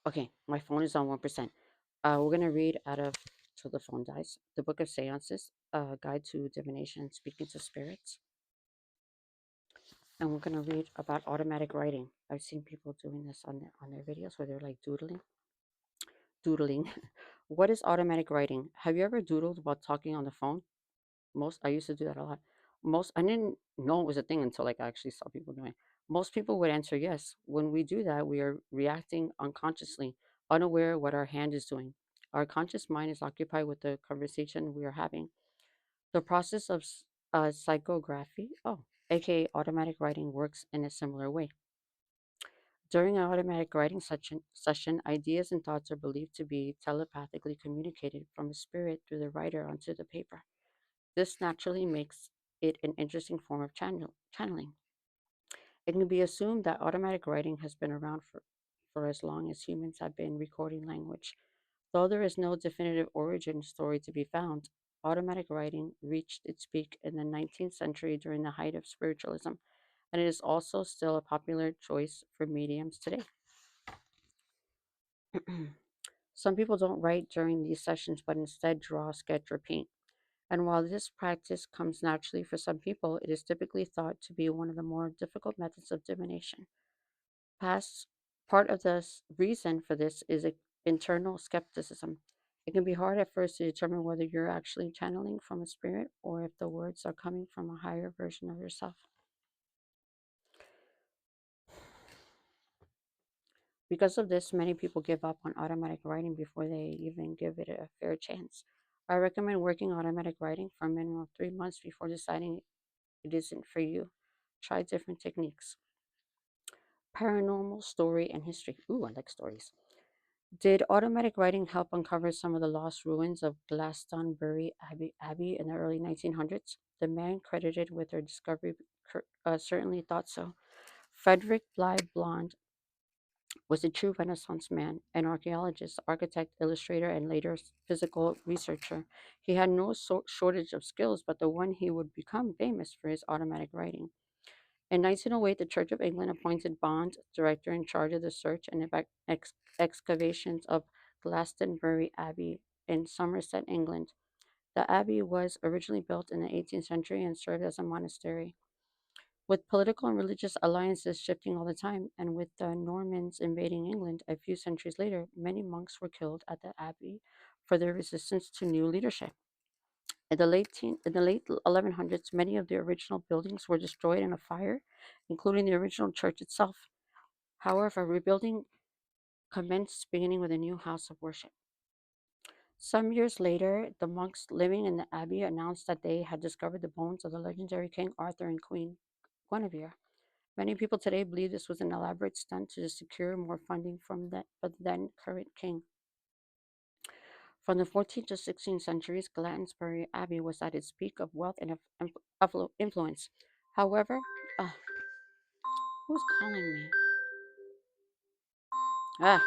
Okay, my phone is on 1%. We're going to read out of Till the Phone Dies, the Book of Seances, Guide to Divination and Speaking to Spirits. And we're going to read about automatic writing. I've seen people doing this on their videos where they're like doodling. What is automatic writing? Have you ever doodled while talking on the phone? Most I used to do that a lot. Most I didn't know it was a thing until like I actually saw people doing it. Most people would answer yes. When we do that, we are reacting unconsciously, unaware what our hand is doing. Our conscious mind is occupied with the conversation we are having. The process of psychography, aka automatic writing, works in a similar way. During an automatic writing session, ideas and thoughts are believed to be telepathically communicated from a spirit through the writer onto the paper. This naturally makes it an interesting form of channeling. It can be assumed that automatic writing has been around for as long as humans have been recording language. Though there is no definitive origin story to be found, automatic writing reached its peak in the 19th century during the height of spiritualism, and it is also still a popular choice for mediums today. Some people don't write during these sessions but instead draw, sketch, or paint. And while this practice comes naturally for some people, it is typically thought to be one of the more difficult methods of divination. Past Part of the reason for this is internal skepticism. It can be hard at first to determine whether you're actually channeling from a spirit or if the words are coming from a higher version of yourself. Because of this, many people give up on automatic writing before they even give it a fair chance. I recommend working automatic writing for a minimum of 3 months before deciding it isn't for you. Try different techniques. Paranormal story and history. Ooh, I like stories. Did automatic writing help uncover some of the lost ruins of Glastonbury Abbey in the early 1900s? The man credited with their discovery certainly thought so. Frederick Bligh Blond was a true Renaissance man, an archaeologist, architect, illustrator, and later physical researcher. He had no shortage of skills, but the one he would become famous for his automatic writing. In 1908, the Church of England appointed Bond director in charge of the search and excavations of Glastonbury Abbey in Somerset, England. The abbey was originally built in the 18th century and served as a monastery. With political and religious alliances shifting all the time, and with the Normans invading England a few centuries later, many monks were killed at the abbey for their resistance to new leadership. In the late 1100s, many of the original buildings were destroyed in a fire, including the original church itself. However, rebuilding commenced beginning with a new house of worship. Some years later, the monks living in the abbey announced that they had discovered the bones of the legendary King Arthur and Queen Guinevere. Many people today believe this was an elaborate stunt to secure more funding from the then current king. From the 14th to 16th centuries, Glastonbury Abbey was at its peak of wealth and influence. However, uh, who's calling me? Ah,